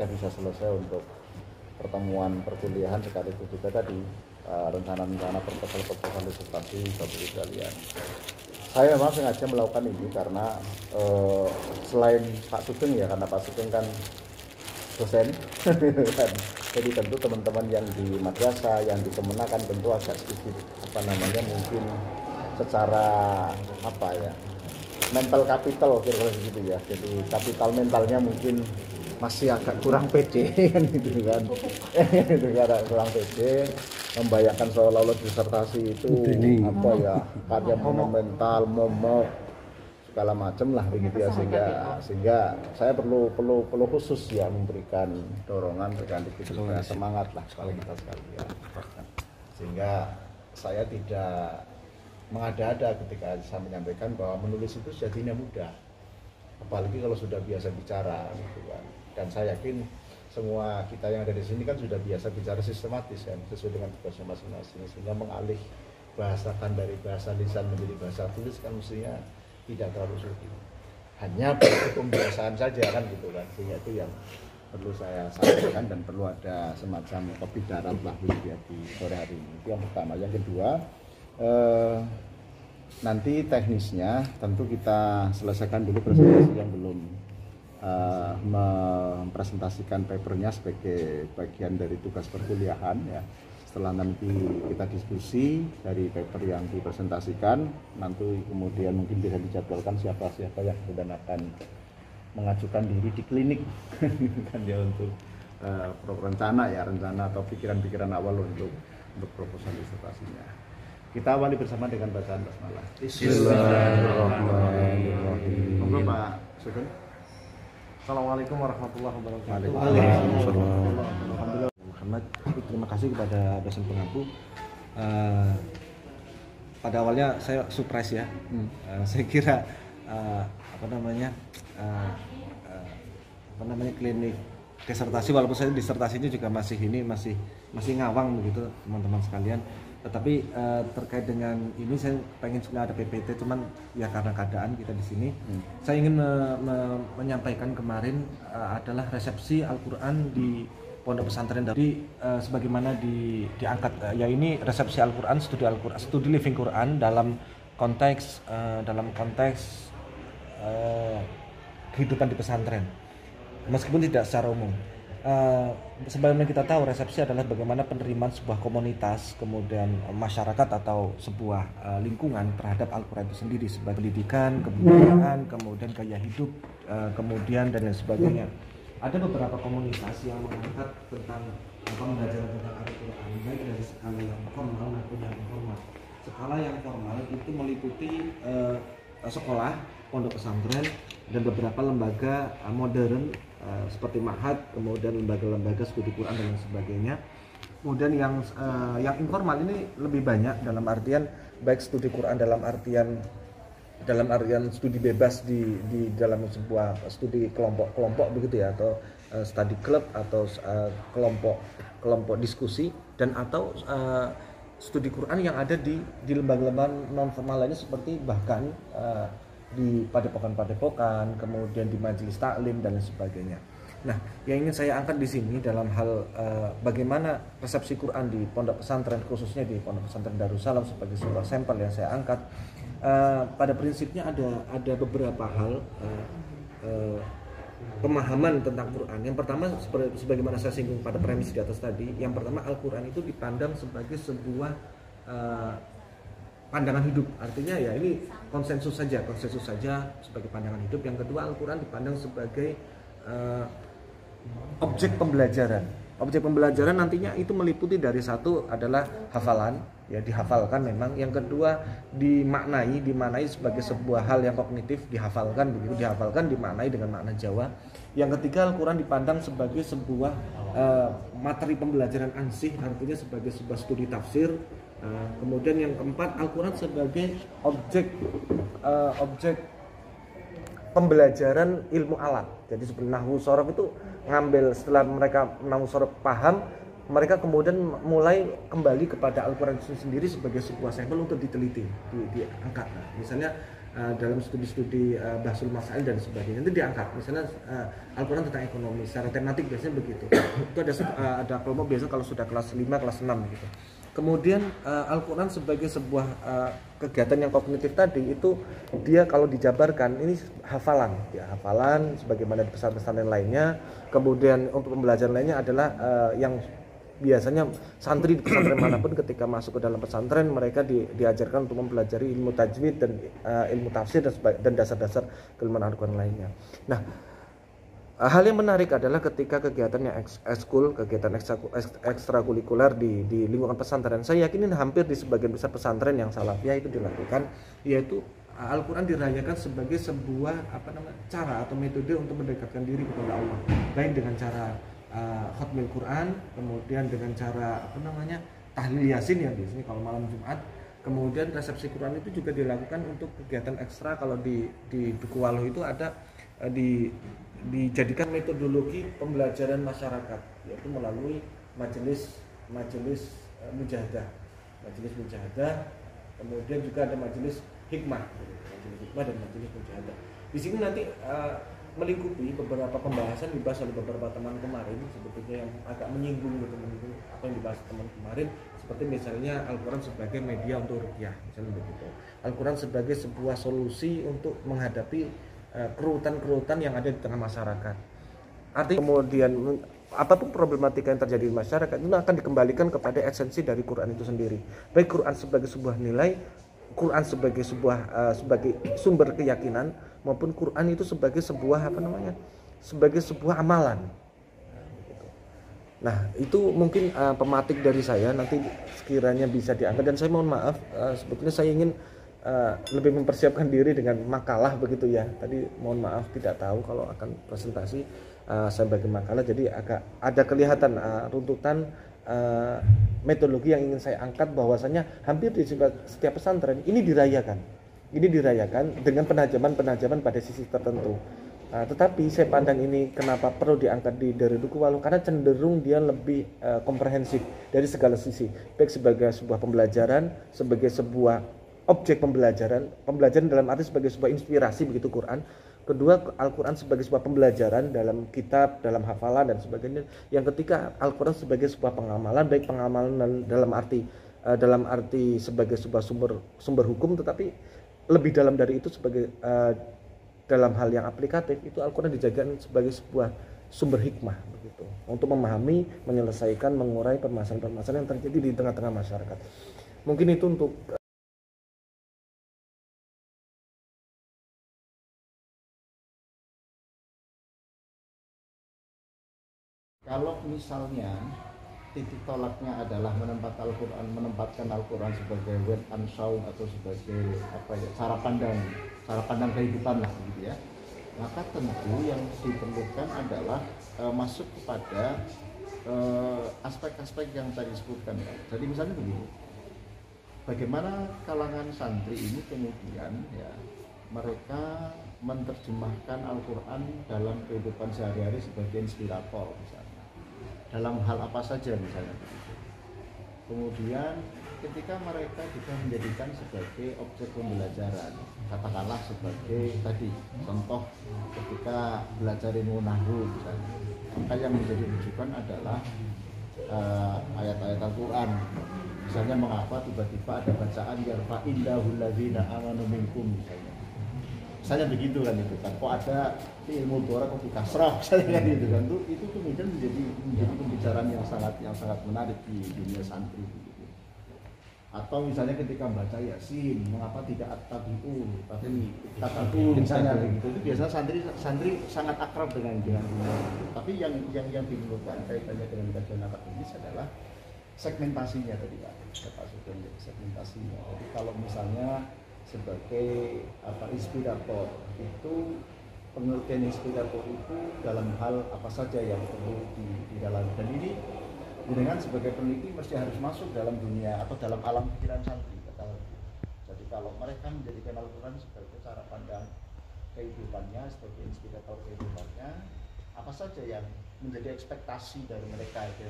kita bisa selesai untuk pertemuan perkuliahan, sekaligus juga tadi rencana-rencana proposal disertasi Bapak sekalian. Saya memang sengaja melakukan ini karena selain Pak Sugeng ya, karena Pak Sugeng kan dosen jadi tentu teman-teman yang di madrasah, yang di kemenakan tentu agak sedikit mungkin secara mental capital kira-kira begitu ya, jadi kapital mentalnya mungkin masih agak kurang pede kan gitu kan itu agak kurang pede, membayangkan seolah-olah disertasi itu karya monumental, momok segala macam lah begitu ya, sehingga saya perlu khusus ya memberikan dorongan, sekaligus juga semangat lah kepada kita sekalian, sehingga saya tidak mengada-ada ketika saya menyampaikan bahwa menulis itu sejatinya mudah, apalagi kalau sudah biasa bicara gitu kan. Dan saya yakin semua kita yang ada di sini kan sudah biasa bicara sistematis kan, sesuai dengan tugasnya masing-masing, sehingga mengalih bahasakan dari bahasa lisan menjadi bahasa tulis kan mestinya tidak terlalu sulit, hanya pembiasaan saja kan gitu kan, sehingga itu yang perlu saya sampaikan dan perlu ada semacam kopi darat lah di sore hari ini. Itu yang pertama. Yang kedua, nanti teknisnya tentu kita selesaikan dulu presentasi yang belum mempresentasikan papernya sebagai bagian dari tugas perkuliahan ya. Setelah nanti kita diskusi dari paper yang dipresentasikan, nanti kemudian mungkin bisa dijadwalkan siapa-siapa yang kemudian akan mengajukan diri di klinik kan ya, untuk rencana atau pikiran-pikiran awal untuk proposal disertasinya. Kita awali bersama dengan bacaan basmalah. Bismillahirrahmanirrahim. Monggo Pak Sugeng. Assalamualaikum warahmatullahi wabarakatuh. Waalaikumsalam. Muhammad, terima kasih kepada dosen pengampu. Pada awalnya saya surprise ya. Saya kira klinik disertasi, walaupun saya disertasinya juga masih ngawang begitu teman-teman sekalian. Tetapi terkait dengan ini saya pengen juga ada PPT, cuman ya karena keadaan kita di sini, saya ingin menyampaikan kemarin adalah resepsi Al-Quran di Pondok Pesantren dari sebagaimana diangkat ya, ini resepsi Al-Quran, studi living Quran dalam konteks kehidupan di pesantren, meskipun tidak secara umum. Sebagaimana kita tahu, resepsi adalah bagaimana penerimaan sebuah komunitas, kemudian masyarakat atau sebuah lingkungan terhadap Al-Quran itu sendiri sebagai pendidikan, kebudayaan, kemudian gaya hidup, kemudian dan lain sebagainya. Ada beberapa komunitas yang mengangkat tentang pembelajaran tentang Al-Quran, baik dari skala yang formal maupun yang informal. Skala yang formal itu meliputi sekolah, pondok pesantren, dan beberapa lembaga modern seperti ma'had, kemudian lembaga-lembaga studi Quran dan lain sebagainya. Kemudian yang informal ini lebih banyak, dalam artian baik studi Quran dalam artian studi bebas di dalam sebuah studi kelompok begitu ya, atau study club atau kelompok diskusi, dan atau studi Quran yang ada di lembaga-lembaga non formal lainnya, seperti bahkan di padepokan, kemudian di majelis taklim dan lain sebagainya. Nah, yang ingin saya angkat di sini dalam hal bagaimana resepsi Quran di pondok pesantren, khususnya di pondok pesantren Darussalam, sebagai sebuah sampel yang saya angkat. Pada prinsipnya ada beberapa hal pemahaman tentang Quran. Yang pertama, sebagaimana saya singgung pada premis di atas tadi, yang pertama, Al-Quran itu dipandang sebagai sebuah pandangan hidup. Artinya ya ini konsensus saja sebagai pandangan hidup. Yang kedua, Al-Quran dipandang sebagai objek pembelajaran. Objek pembelajaran nantinya itu meliputi dari satu adalah hafalan, ya dihafalkan memang. Yang kedua, dimaknai sebagai sebuah hal yang kognitif, dihafalkan, dimaknai dengan makna Jawa. Yang ketiga, Al-Quran dipandang sebagai sebuah materi pembelajaran ansih, artinya sebagai sebuah studi tafsir. Kemudian yang keempat, Al-Quran sebagai objek pembelajaran ilmu alat. Jadi seperti nahwu sorof itu ngambil, setelah mereka nahwu sorof paham, mereka kemudian mulai kembali kepada Al-Quran itu sendiri sebagai sebuah sampel untuk diteliti, diangkat. Nah, misalnya dalam studi-studi Bahsul Masail dan sebagainya itu diangkat. Misalnya Al-Quran tentang ekonomi secara tematik biasanya begitu. Itu ada kelompok biasa kalau sudah kelas 5, kelas 6 gitu. Kemudian Al-Quran sebagai sebuah kegiatan yang kognitif tadi itu dia kalau dijabarkan ini hafalan, ya hafalan sebagaimana di pesantren lainnya. Kemudian untuk pembelajaran lainnya adalah yang biasanya santri di pesantren manapun ketika masuk ke dalam pesantren mereka diajarkan untuk mempelajari ilmu tajwid dan ilmu tafsir dan dasar-dasar keilmuan Al-Quran lainnya. Nah, hal yang menarik adalah ketika kegiatannya ekskul, kegiatan ekstrakurikuler di lingkungan pesantren. Saya yakin ini hampir di sebagian besar pesantren yang salafiyah itu dilakukan, yaitu Al-Quran dirayakan sebagai sebuah cara atau metode untuk mendekatkan diri kepada Allah, baik dengan cara khatmil Quran, kemudian dengan cara tahlil yasin ya biasanya kalau malam Jumat. Kemudian resepsi Quran itu juga dilakukan untuk kegiatan ekstra. Kalau di Duku Waluh itu ada dijadikan metodologi pembelajaran masyarakat, yaitu melalui majelis mujahadah, kemudian juga ada majelis hikmah dan majelis mujahadah. Di sini nanti melingkupi beberapa pembahasan dibahas oleh beberapa teman kemarin, sebetulnya yang agak menyinggung apa yang dibahas teman kemarin, seperti misalnya Al-Quran sebagai media untuk ruqyah, misalnya begitu. Al-Quran sebagai sebuah solusi untuk menghadapi kerutan-kerutan yang ada di tengah masyarakat. Artinya kemudian apapun problematika yang terjadi di masyarakat itu akan dikembalikan kepada esensi dari Quran itu sendiri. Baik Quran sebagai sebuah nilai, Quran sebagai sebagai sumber keyakinan, maupun Quran itu sebagai sebuah sebagai sebuah amalan. Nah, itu mungkin pematik dari saya, nanti sekiranya bisa diangkat. Dan saya mohon maaf, sebetulnya saya ingin lebih mempersiapkan diri dengan makalah begitu ya. Tadi mohon maaf tidak tahu kalau akan presentasi saya bagi makalah, jadi agak ada kelihatan runtutan metodologi yang ingin saya angkat, bahwasanya hampir di setiap pesantren ini dirayakan dengan penajaman pada sisi tertentu. Tetapi saya pandang ini kenapa perlu diangkat dari Duku Waluh, karena cenderung dia lebih komprehensif dari segala sisi, baik sebagai sebuah pembelajaran, sebagai sebuah objek pembelajaran dalam arti sebagai sebuah inspirasi begitu Quran. Kedua, Al-Quran sebagai sebuah pembelajaran dalam kitab, dalam hafalan dan sebagainya. Yang ketiga, Al-Quran sebagai sebuah pengamalan, baik pengamalan dalam arti sebagai sebuah sumber hukum, tetapi lebih dalam dari itu sebagai dalam hal yang aplikatif, itu Al-Quran dijadikan sebagai sebuah sumber hikmah begitu, untuk memahami, menyelesaikan, mengurai permasalahan-permasalahan yang terjadi di tengah-tengah masyarakat. Mungkin itu untuk kalau misalnya titik tolaknya adalah menempatkan Al-Quran sebagai wet and sound atau sebagai cara pandang kehidupan lah gitu ya, maka tentu yang diperlukan adalah masuk kepada aspek-aspek yang tadi disebutkan. Jadi misalnya begini, bagaimana kalangan santri ini kemudian ya mereka menerjemahkan Al-Quran dalam kehidupan sehari-hari sebagai inspirator misalnya, dalam hal apa saja misalnya. Kemudian ketika mereka juga menjadikan sebagai objek pembelajaran, katakanlah sebagai tadi contoh ketika belajar ilmu nahwu misalnya, maka yang menjadi rujukan adalah ayat-ayat Al-Quran. Misalnya mengapa tiba-tiba ada bacaan yarfa'illahul ladzina amanu minkum misalnya begitu kan, itu kan kok ada ilmu dora kok dikasrah misalnya kan, gitu kan, itu kemudian menjadi pembicaraan yang sangat menarik di dunia santri gitu. Atau misalnya ketika baca Yasin, mengapa tidak at-tabi'un tapi tatabun misalnya begitu, itu biasanya santri sangat akrab dengan dunia. Tapi yang diperlukan kaitannya dengan kajian akademis adalah segmentasinya tadi Pak, segmentasinya. Jadi kalau misalnya sebagai inspirator itu, pengertian inspirator itu dalam hal apa saja yang perlu di dalam, dan ini dengan sebagai peneliti mesti harus masuk dalam dunia atau dalam alam pikiran santri. Jadi kalau mereka menjadikan Al-Quran sebagai cara pandang kehidupannya, sebagai inspirator kehidupannya, apa saja yang menjadi ekspektasi dari mereka itu.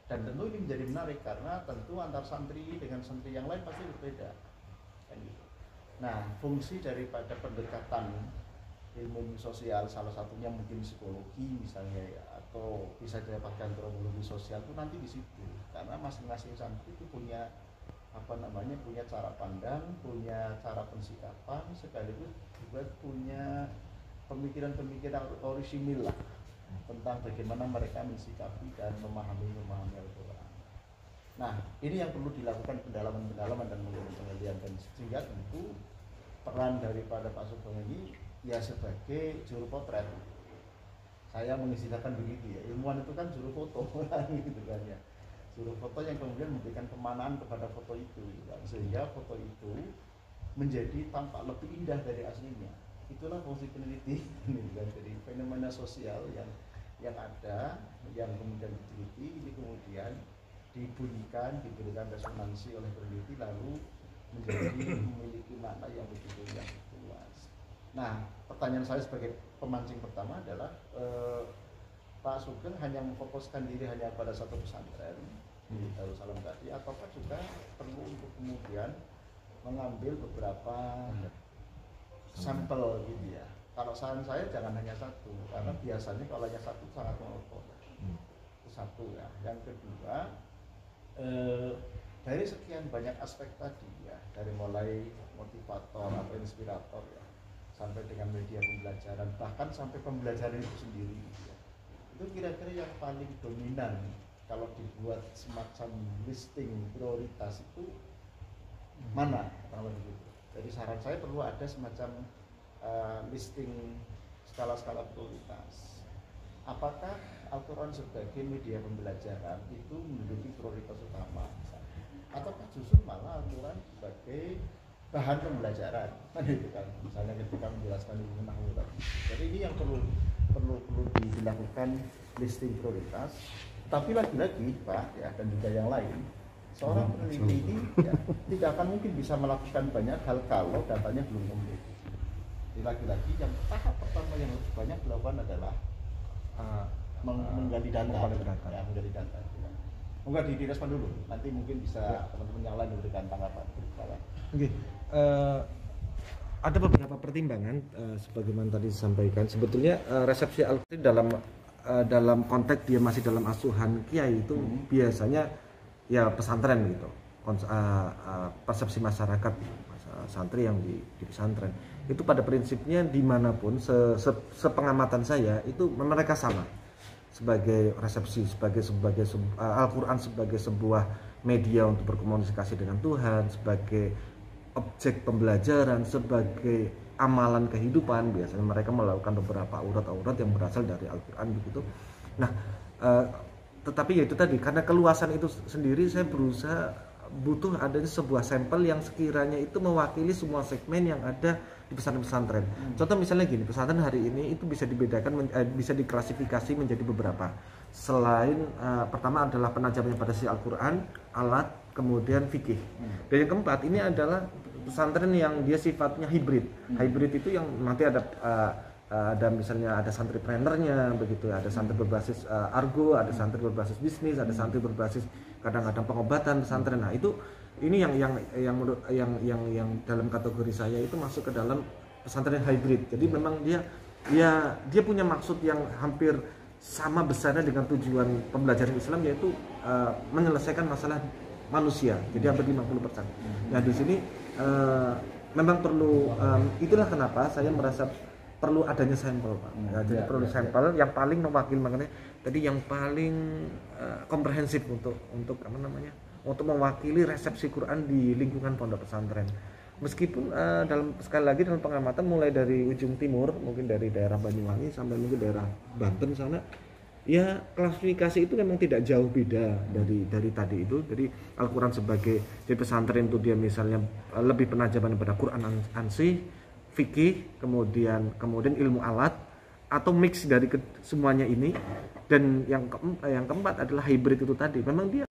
Dan tentu ini menjadi menarik karena tentu antar santri dengan santri yang lain pasti berbeda. Nah, fungsi daripada pendekatan ilmu sosial salah satunya mungkin psikologi misalnya ya, atau bisa didapatkan antropologi sosial itu nanti di situ. Karena masing-masing santri itu punya punya cara pandang, punya cara pensikapan, sekaligus juga punya pemikiran-pemikiran orisinil lah tentang bagaimana mereka mensikapi dan memahami Al-Quran. Nah, ini yang perlu dilakukan pendalaman dan penelitian, dan sehingga tentu peran daripada Pak Sugeng ini ya sebagai juru potret. Saya mengistilahkan begitu ya, ilmuwan itu kan juru foto gitu kan ya, juru foto yang kemudian memberikan pemanaan kepada foto itu gitu kan, sehingga foto itu menjadi tampak lebih indah dari aslinya. Itulah fungsi peneliti gitu kan. Jadi fenomena sosial yang ada, yang kemudian diteliti, ini kemudian dibunyikan, diberikan resonansi oleh peneliti, lalu menjadi memiliki makna yang begitu yang luas. Nah, pertanyaan saya sebagai pemancing pertama adalah Pak Sugeng hanya memfokuskan diri hanya pada satu pesantren di Darussalam tadi, ataukah juga perlu untuk kemudian mengambil beberapa sampel gitu ya? Kalau saran saya jangan hanya satu, karena biasanya kalau hanya satu sangat monoton. Itu satu ya. Yang kedua, dari sekian banyak aspek tadi ya, dari mulai motivator atau inspirator ya, sampai dengan media pembelajaran, bahkan sampai pembelajaran itu sendiri ya, itu kira-kira yang paling dominan kalau dibuat semacam listing prioritas itu mana kalau begitu. Jadi saran saya perlu ada semacam listing skala-skala prioritas. Apakah Al-Quran sebagai media pembelajaran itu menduduki prioritas utama, ataukah justru malah Al-Quran sebagai bahan pembelajaran, gitu kan? Misalnya ketika menjelaskan ilmu nahwu. Jadi ini yang perlu dilakukan listing prioritas. Tapi lagi-lagi Pak ya, dan juga yang lain, seorang peneliti ini ya, tidak akan mungkin bisa melakukan banyak hal kalau datanya belum komplit. Jadi lagi-lagi yang tahap pertama yang lebih banyak dilakukan adalah menggali data. Ya, menggali data. Ya. Mungkin direspon dulu. Nanti mungkin bisa teman-teman yang lain memberikan tanggapan. Oke. Ada beberapa pertimbangan sebagaimana tadi disampaikan. Sebetulnya resepsi Al-Quran dalam konteks dia masih dalam asuhan kiai itu biasanya ya pesantren gitu. Persepsi masyarakat santri yang di pesantren itu pada prinsipnya dimanapun sepengamatan saya itu mereka sama sebagai resepsi, sebagai Al-Quran sebagai sebuah media untuk berkomunikasi dengan Tuhan, sebagai objek pembelajaran, sebagai amalan kehidupan. Biasanya mereka melakukan beberapa aurat-aurat yang berasal dari Al-Quran begitu. Nah, tetapi ya itu tadi, karena keluasan itu sendiri saya berusaha butuh adanya sebuah sampel yang sekiranya itu mewakili semua segmen yang ada di pesantren-pesantren. Contoh misalnya gini, pesantren hari ini itu bisa dibedakan, bisa diklasifikasi menjadi beberapa. Selain pertama adalah penajamannya pada sisi Al-Quran, alat, kemudian fikih. Dan yang keempat ini adalah pesantren yang dia sifatnya hibrid. Hibrid itu yang nanti ada misalnya ada santri trainernya begitu, ada santri berbasis argo, ada santri berbasis bisnis, ada santri berbasis kadang-kadang pengobatan pesantren. Nah, itu ini yang dalam kategori saya itu masuk ke dalam pesantren hybrid. Jadi memang dia punya maksud yang hampir sama besarnya dengan tujuan pembelajaran Islam, yaitu menyelesaikan masalah manusia. Jadi hampir 50%. Nah, di sini memang perlu itulah kenapa saya merasa perlu adanya sampel, Pak. Jadi perlu sampel yang paling mewakili mengenai tadi, yang paling komprehensif untuk untuk mewakili resepsi Quran di lingkungan pondok pesantren. Meskipun sekali lagi dalam pengamatan mulai dari ujung timur, mungkin dari daerah Banyuwangi sampai mungkin daerah Banten sana, ya klasifikasi itu memang tidak jauh beda dari tadi itu. Jadi Al-Quran sebagai di pesantren itu dia misalnya lebih penajaman pada Quran ansih, fikih, kemudian ilmu alat, atau mix dari semuanya ini. Dan yang keempat adalah hybrid itu tadi. Memang dia